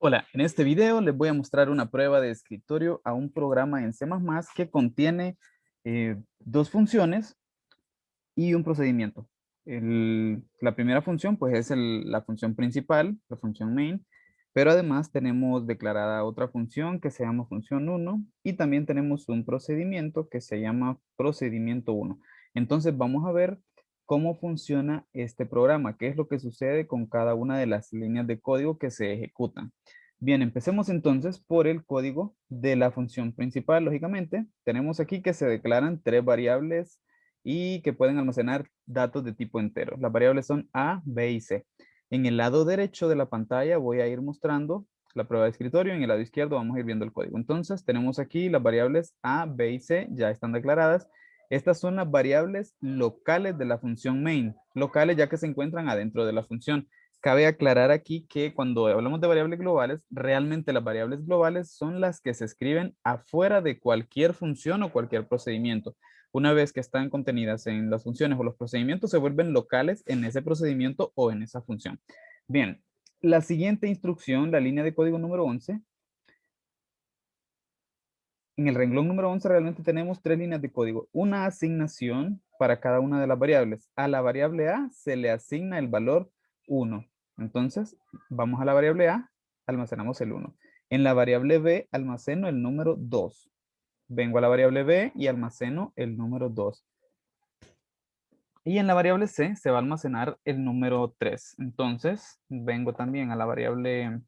Hola, en este video les voy a mostrar una prueba de escritorio a un programa en C++ que contiene dos funciones y un procedimiento. La primera función pues es la función principal, la función main, pero además tenemos declarada otra función que se llama función 1 y también tenemos un procedimiento que se llama procedimiento 1. Entonces vamos a ver cómo funciona este programa, qué es lo que sucede con cada una de las líneas de código que se ejecutan. Bien, empecemos entonces por el código de la función principal, lógicamente. Tenemos aquí que se declaran tres variables y que pueden almacenar datos de tipo entero. Las variables son A, B y C. En el lado derecho de la pantalla voy a ir mostrando la prueba de escritorio. En el lado izquierdo vamos a ir viendo el código. Entonces tenemos aquí las variables A, B y C, ya están declaradas. Estas son las variables locales de la función main. Locales ya que se encuentran adentro de la función. Cabe aclarar aquí que cuando hablamos de variables globales, realmente las variables globales son las que se escriben afuera de cualquier función o cualquier procedimiento. Una vez que están contenidas en las funciones o los procedimientos, se vuelven locales en ese procedimiento o en esa función. Bien, la siguiente instrucción, la línea de código número 11. En el renglón número 11 realmente tenemos tres líneas de código. Una asignación para cada una de las variables. A la variable A se le asigna el valor 1. Entonces, vamos a la variable A, almacenamos el 1. En la variable B almaceno el número 2. Vengo a la variable B y almaceno el número 2. Y en la variable C se va a almacenar el número 3. Entonces, vengo también a la variable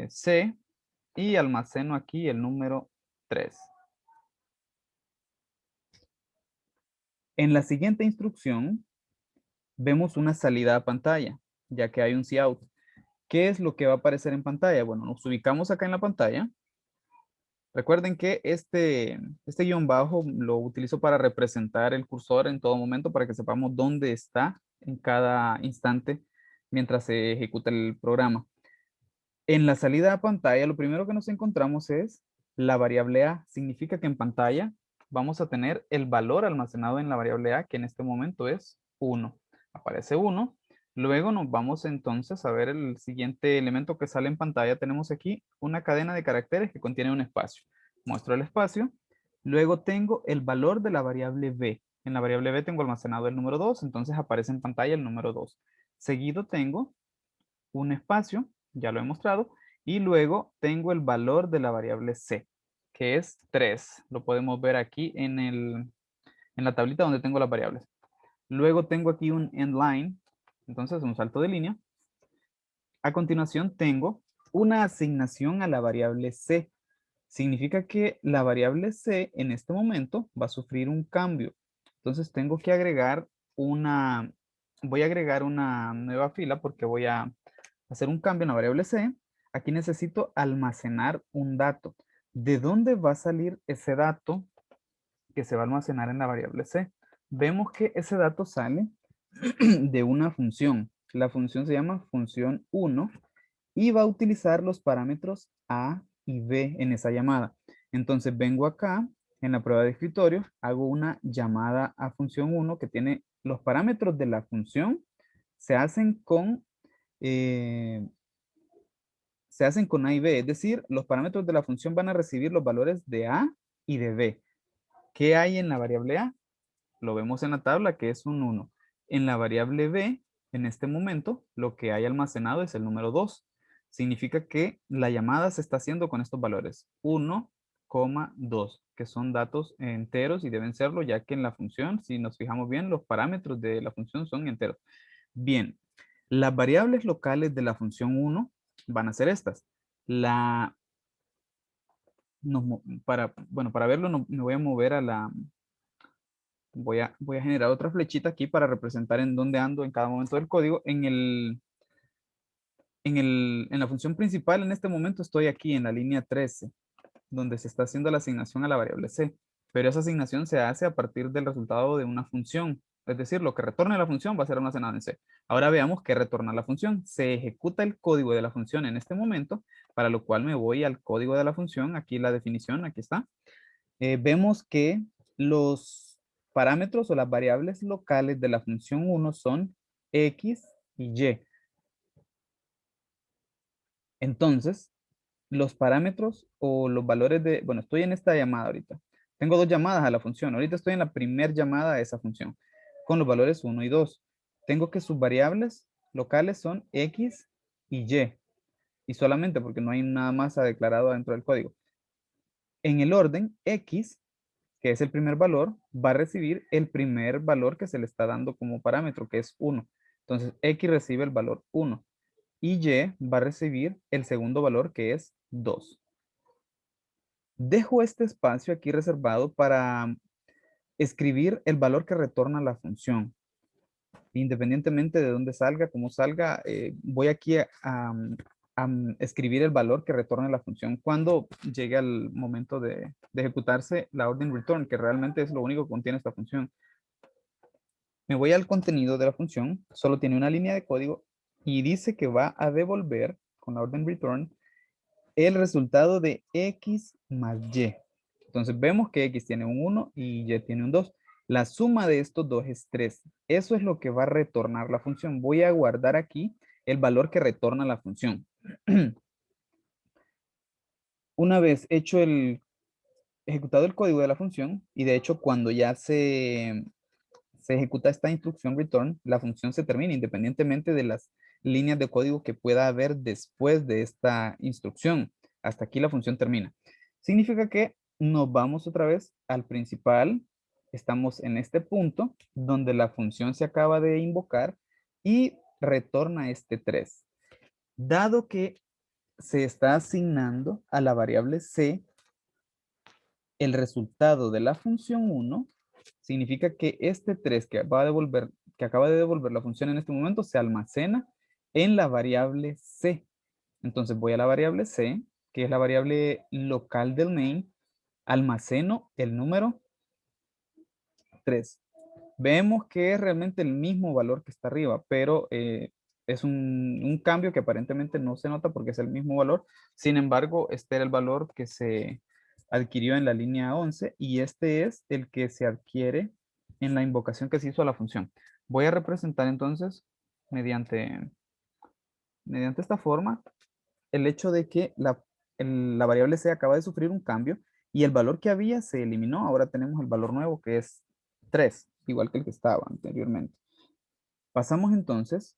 C y almaceno aquí el número 3. En la siguiente instrucción, vemos una salida a pantalla, ya que hay un cout. ¿Qué es lo que va a aparecer en pantalla? Bueno, nos ubicamos acá en la pantalla. Recuerden que este guión bajo lo utilizo para representar el cursor en todo momento para que sepamos dónde está en cada instante mientras se ejecuta el programa. En la salida a pantalla, lo primero que nos encontramos es la variable A. Significa que en pantalla vamos a tener el valor almacenado en la variable A, que en este momento es 1. Aparece 1. Luego nos vamos entonces a ver el siguiente elemento que sale en pantalla. Tenemos aquí una cadena de caracteres que contiene un espacio. Muestro el espacio. Luego tengo el valor de la variable B. En la variable B tengo almacenado el número 2, entonces aparece en pantalla el número 2. Seguido tengo un espacio, ya lo he mostrado, y luego tengo el valor de la variable C, que es 3. Lo podemos ver aquí en la tablita donde tengo las variables. Luego tengo aquí un endline, entonces un salto de línea. A continuación tengo una asignación a la variable C. Significa que la variable C en este momento va a sufrir un cambio. Entonces tengo que voy a agregar una nueva fila porque voy a hacer un cambio en la variable C. Aquí necesito almacenar un dato. ¿De dónde va a salir ese dato que se va a almacenar en la variable C? Vemos que ese dato sale de una función. La función se llama función 1 y va a utilizar los parámetros A y B en esa llamada. Entonces vengo acá en la prueba de escritorio, hago una llamada a función 1 que tiene los parámetros de la función, se hacen con eh, A y B, es decir, los parámetros de la función van a recibir los valores de A y de B. ¿Qué hay en la variable A? Lo vemos en la tabla que es un 1. En la variable B, en este momento, lo que hay almacenado es el número 2. Significa que la llamada se está haciendo con estos valores 1,2, que son datos enteros y deben serlo ya que en la función, si nos fijamos bien, los parámetros de la función son enteros. Bien, las variables locales de la función 1 van a ser estas. La, para verlo me voy a mover a la, voy a generar otra flechita aquí para representar en dónde ando en cada momento del código. En la función principal, en este momento estoy aquí en la línea 13, donde se está haciendo la asignación a la variable C. Pero esa asignación se hace a partir del resultado de una función. Es decir, lo que retorne la función va a ser almacenado en C. Ahora veamos qué retorna la función. Se ejecuta el código de la función en este momento, para lo cual me voy al código de la función. Aquí la definición, aquí está. Vemos que los parámetros o las variables locales de la función 1 son X y Y. Entonces, los parámetros o los valores de, bueno, estoy en esta llamada ahorita. Tengo dos llamadas a la función. Ahorita estoy en la primera llamada a esa función con los valores uno y 2. Tengo que sus variables locales son X y Y. Y solamente porque no hay nada más declarado dentro del código. En el orden, X, que es el primer valor, va a recibir el primer valor que se le está dando como parámetro, que es 1. Entonces, X recibe el valor 1 y Y va a recibir el segundo valor, que es 2. Dejo este espacio aquí reservado para escribir el valor que retorna la función. Independientemente de dónde salga, cómo salga, voy aquí a escribir el valor que retorna la función cuando llegue al momento de ejecutarse la orden return, que realmente es lo único que contiene esta función. Me voy al contenido de la función, solo tiene una línea de código y dice que va a devolver con la orden return el resultado de X más Y. Entonces vemos que X tiene un 1 y Y tiene un 2. La suma de estos dos es 3. Eso es lo que va a retornar la función. Voy a guardar aquí el valor que retorna la función. Una vez hecho ejecutado el código de la función, y de hecho cuando ya se ejecuta esta instrucción return, la función se termina independientemente de las líneas de código que pueda haber después de esta instrucción. Hasta aquí la función termina. Significa que nos vamos otra vez al principal. Estamos en este punto donde la función se acaba de invocar y retorna este 3. Dado que se está asignando a la variable c el resultado de la función 1, significa que este 3 que acaba de devolver la función en este momento se almacena en la variable c. Entonces voy a la variable c, que es la variable local del main, almaceno el número 3. Vemos que es realmente el mismo valor que está arriba, pero es un cambio que aparentemente no se nota porque es el mismo valor. Sin embargo, este era el valor que se adquirió en la línea 11 y este es el que se adquiere en la invocación que se hizo a la función. Voy a representar entonces mediante esta forma el hecho de que la variable c acaba de sufrir un cambio y el valor que había se eliminó. Ahora tenemos el valor nuevo que es 3, igual que el que estaba anteriormente. Pasamos entonces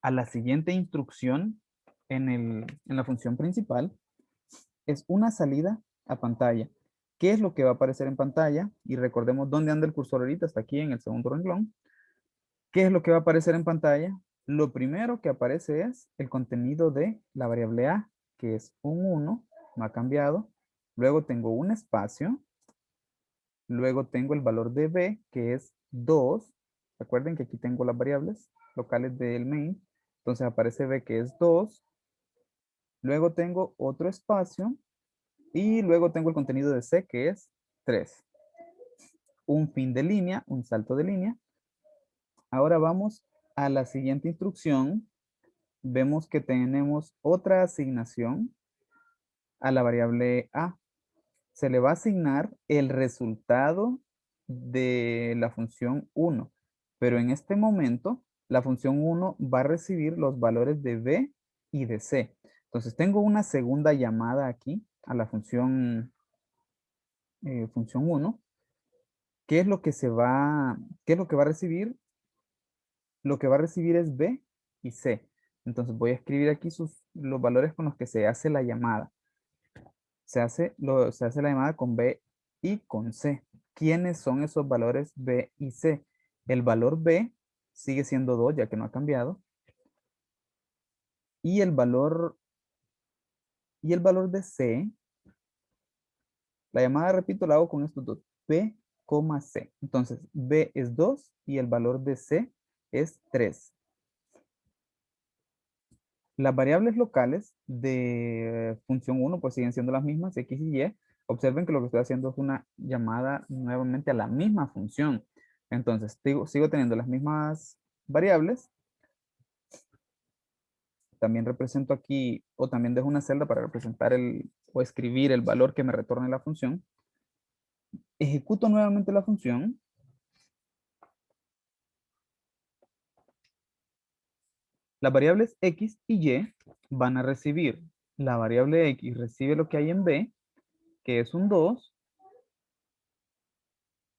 a la siguiente instrucción en la función principal. Es una salida a pantalla. ¿Qué es lo que va a aparecer en pantalla? Y recordemos dónde anda el cursor ahorita, está aquí en el segundo renglón. ¿Qué es lo que va a aparecer en pantalla? Lo primero que aparece es el contenido de la variable a, que es un 1, no ha cambiado. Luego tengo un espacio. Luego tengo el valor de b, que es 2. Recuerden que aquí tengo las variables locales del main. Entonces aparece b, que es 2. Luego tengo otro espacio. Y luego tengo el contenido de c, que es 3. Un fin de línea, un salto de línea. Ahora vamos a la siguiente instrucción. Vemos que tenemos otra asignación a la variable a. Se le va a asignar el resultado de la función 1, pero en este momento la función 1 va a recibir los valores de b y de c. Entonces tengo una segunda llamada aquí a la función 1. ¿Qué es lo que qué es lo que va a recibir? Lo que va a recibir es b y c. Entonces voy a escribir aquí los valores con los que se hace la llamada. Se hace la llamada con b y con c. ¿Quiénes son esos valores b y c? El valor b sigue siendo 2 ya que no ha cambiado. Y el valor de c, la llamada, repito, la hago con estos dos. B, c. Entonces, b es 2 y el valor de c es 3. Las variables locales de función 1 pues siguen siendo las mismas, x y y. Observen que lo que estoy haciendo es una llamada nuevamente a la misma función. Entonces, sigo teniendo las mismas variables. También represento aquí, o también dejo una celda para representar o escribir el valor que me retorne la función. Ejecuto nuevamente la función. Las variables X y Y van a recibir, la variable X recibe lo que hay en B, que es un 2,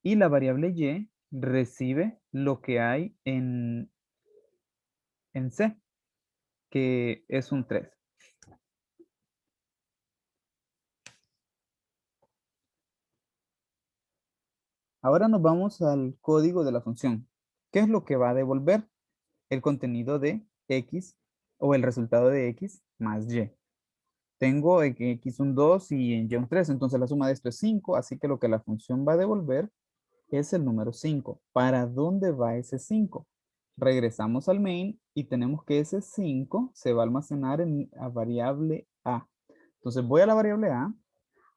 y la variable Y recibe lo que hay en C, que es un 3. Ahora nos vamos al código de la función. ¿Qué es lo que va a devolver? El contenido de X o el resultado de X más Y. Tengo en X un 2 y en Y un 3, entonces la suma de esto es 5, así que lo que la función va a devolver es el número 5. ¿Para dónde va ese 5? Regresamos al main y tenemos que ese 5 se va a almacenar en la variable A. Entonces voy a la variable A,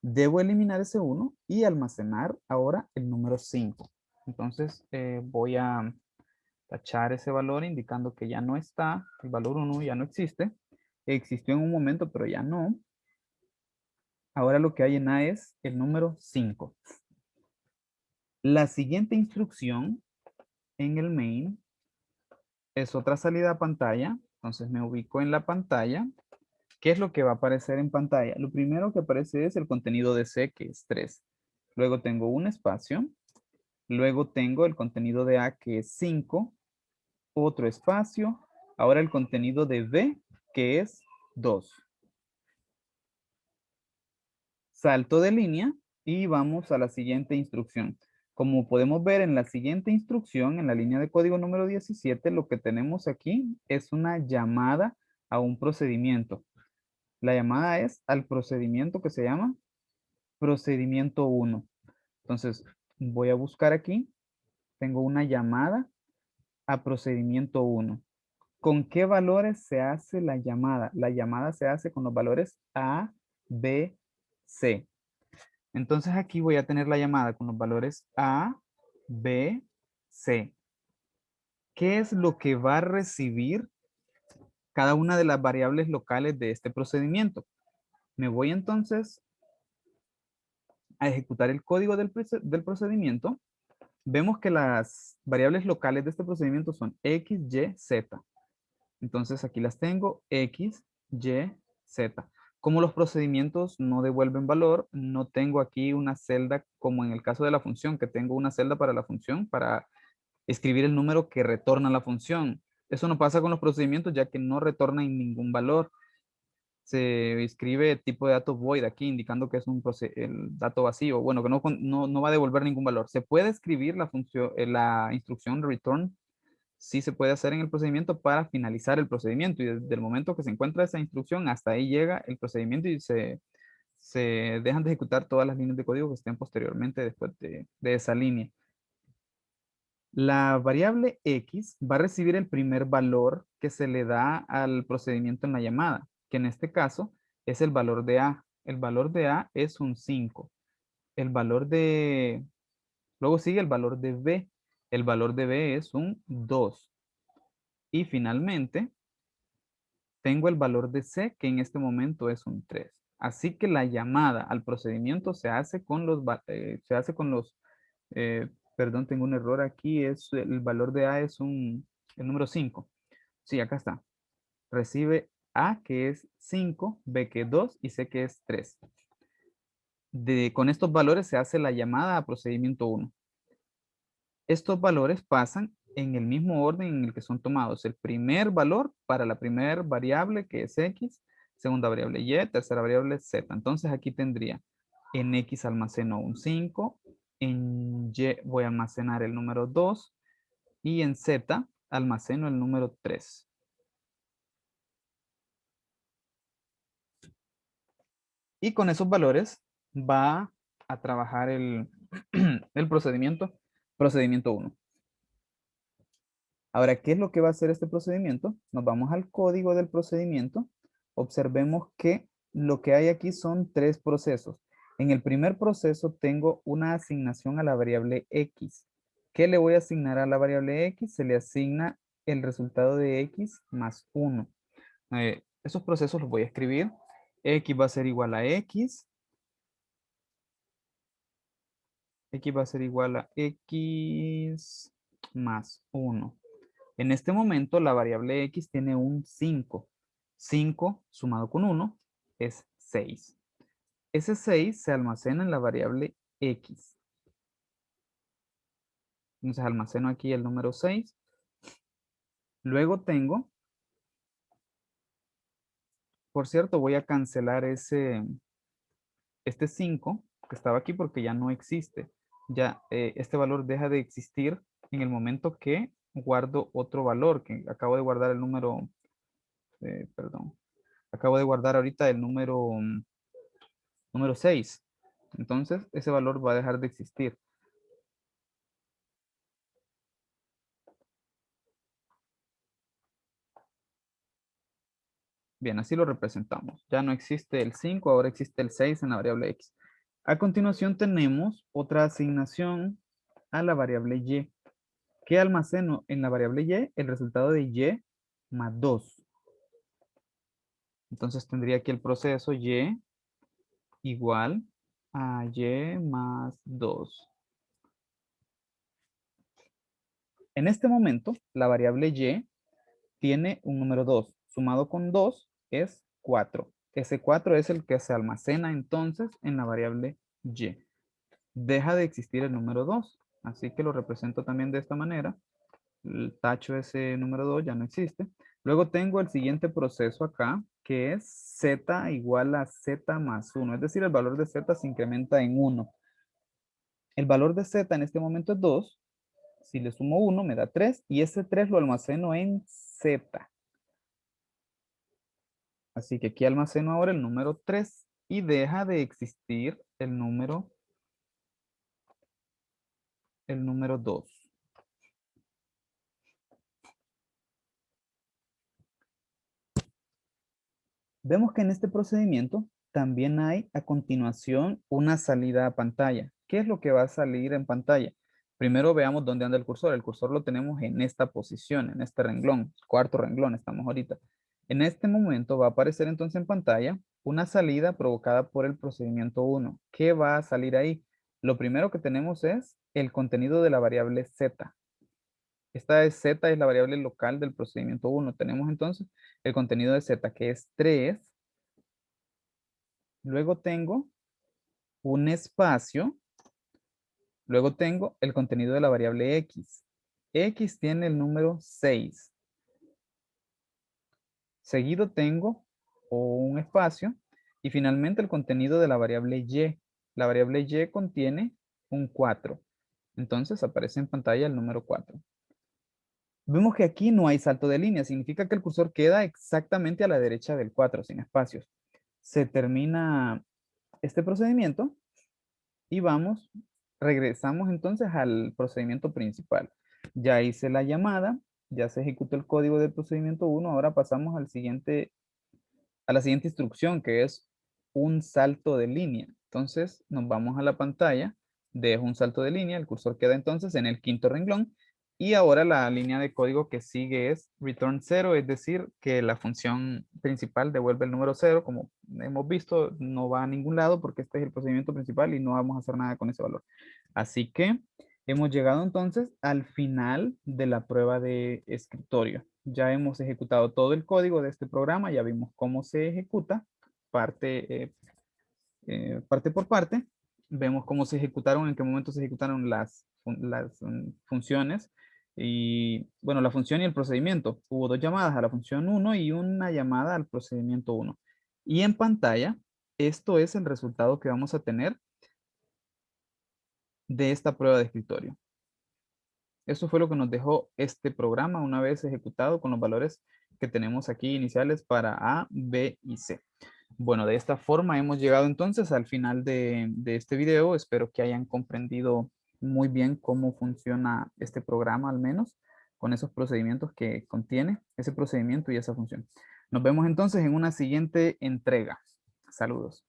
debo eliminar ese 1 y almacenar ahora el número 5. Entonces voy a tachar ese valor indicando que ya no está, el valor 1 ya no existe. Existió en un momento, pero ya no. Ahora lo que hay en A es el número 5. La siguiente instrucción en el main es otra salida a pantalla. Entonces me ubico en la pantalla. ¿Qué es lo que va a aparecer en pantalla? Lo primero que aparece es el contenido de C, que es 3. Luego tengo un espacio. Luego tengo el contenido de A, que es 5. Otro espacio. Ahora el contenido de B, que es 2. Salto de línea y vamos a la siguiente instrucción. Como podemos ver en la siguiente instrucción, en la línea de código número 17, lo que tenemos aquí es una llamada a un procedimiento. La llamada es al procedimiento que se llama procedimiento 1. Entonces, voy a buscar aquí. Tengo una llamada a procedimiento 1. ¿Con qué valores se hace la llamada? La llamada se hace con los valores A, B, C. Entonces aquí voy a tener la llamada con los valores A, B, C. ¿Qué es lo que va a recibir cada una de las variables locales de este procedimiento? Me voy entonces a ejecutar el código del procedimiento. Vemos que las variables locales de este procedimiento son X, Y, Z. Entonces aquí las tengo, X, Y, Z. Como los procedimientos no devuelven valor, no tengo aquí una celda como en el caso de la función, que tengo una celda para la función para escribir el número que retorna la función. Eso no pasa con los procedimientos ya que no retornan ningún valor. Se escribe tipo de dato void aquí, indicando que es el dato vacío. Bueno, que no va a devolver ningún valor. Se puede escribir la función, la instrucción return, sí se puede hacer en el procedimiento para finalizar el procedimiento. Y desde el momento que se encuentra esa instrucción, hasta ahí llega el procedimiento y se dejan de ejecutar todas las líneas de código que estén posteriormente después de esa línea. La variable X va a recibir el primer valor que se le da al procedimiento en la llamada, que en este caso es el valor de A. El valor de A es un 5. El valor de... Luego sigue el valor de B. El valor de B es un 2. Y finalmente tengo el valor de C, que en este momento es un 3. Así que la llamada al procedimiento se hace con perdón, tengo un error aquí, es el valor de A es el número 5. Sí, acá está. Recibe A, que es 5, B, que es 2 y C, que es 3. Con estos valores se hace la llamada a procedimiento 1. Estos valores pasan en el mismo orden en el que son tomados. El primer valor para la primera variable, que es X, segunda variable Y, tercera variable Z. Entonces aquí tendría, en X almaceno un 5, en Y voy a almacenar el número 2 y en Z almaceno el número 3. Y con esos valores va a trabajar el procedimiento 1. Ahora, ¿qué es lo que va a hacer este procedimiento? Nos vamos al código del procedimiento. Observemos que lo que hay aquí son tres procesos. En el primer proceso tengo una asignación a la variable X. ¿Qué le voy a asignar a la variable X? Se le asigna el resultado de X más 1. Esos procesos los voy a escribir. X va a ser igual a X. X va a ser igual a X más 1. En este momento la variable x tiene un 5. 5 sumado con 1 es 6. Ese 6 se almacena en la variable x. Entonces almaceno aquí el número 6. Luego tengo, por cierto, voy a cancelar este 5 que estaba aquí porque ya no existe. Ya este valor deja de existir en el momento que guardo otro valor, que acabo de guardar el número, perdón, acabo de guardar ahorita el número 6. Entonces ese valor va a dejar de existir. Bien, así lo representamos. Ya no existe el 5, ahora existe el 6 en la variable x. A continuación tenemos otra asignación a la variable y. ¿Qué almaceno en la variable y? El resultado de y más 2. Entonces tendría aquí el proceso y igual a y más 2. En este momento, la variable y tiene un número 2. Sumado con 2 es 4. Ese 4 es el que se almacena entonces en la variable y. Deja de existir el número 2. Así que lo represento también de esta manera. El tacho ese número 2 ya no existe. Luego tengo el siguiente proceso acá, que es z igual a z más 1. Es decir, el valor de z se incrementa en 1. El valor de z en este momento es 2. Si le sumo 1 me da 3 y ese 3 lo almaceno en z. Así que aquí almaceno ahora el número 3 y deja de existir el número 2. Vemos que en este procedimiento también hay a continuación una salida a pantalla. ¿Qué es lo que va a salir en pantalla? Primero veamos dónde anda el cursor. El cursor lo tenemos en esta posición, en este renglón, cuarto renglón estamos ahorita. En este momento va a aparecer entonces en pantalla una salida provocada por el procedimiento 1. ¿Qué va a salir ahí? Lo primero que tenemos es el contenido de la variable z. Esta es z, es la variable local del procedimiento 1. Tenemos entonces el contenido de z, que es 3. Luego tengo un espacio. Luego tengo el contenido de la variable x. X tiene el número 6. Seguido tengo un espacio. Y finalmente el contenido de la variable y. La variable y contiene un 4. Entonces aparece en pantalla el número 4. Vemos que aquí no hay salto de línea. Significa que el cursor queda exactamente a la derecha del 4, sin espacios. Se termina este procedimiento y regresamos entonces al procedimiento principal. Ya hice la llamada, ya se ejecutó el código del procedimiento 1, ahora pasamos a la siguiente instrucción, que es un salto de línea. Entonces nos vamos a la pantalla, dejo un salto de línea, el cursor queda entonces en el quinto renglón y ahora la línea de código que sigue es return 0, es decir, que la función principal devuelve el número 0, como hemos visto, no va a ningún lado porque este es el procedimiento principal y no vamos a hacer nada con ese valor. Así que hemos llegado entonces al final de la prueba de escritorio. Ya hemos ejecutado todo el código de este programa, ya vimos cómo se ejecuta parte por parte. Vemos cómo se ejecutaron, en qué momento se ejecutaron las funciones y, bueno, la función y el procedimiento. Hubo dos llamadas a la función 1 y una llamada al procedimiento 1. Y en pantalla, esto es el resultado que vamos a tener de esta prueba de escritorio. Eso fue lo que nos dejó este programa una vez ejecutado con los valores que tenemos aquí iniciales para A, B y C. Bueno, de esta forma hemos llegado entonces al final de este video. Espero que hayan comprendido muy bien cómo funciona este programa, al menos con esos procedimientos que contiene, ese procedimiento y esa función. Nos vemos entonces en una siguiente entrega. Saludos.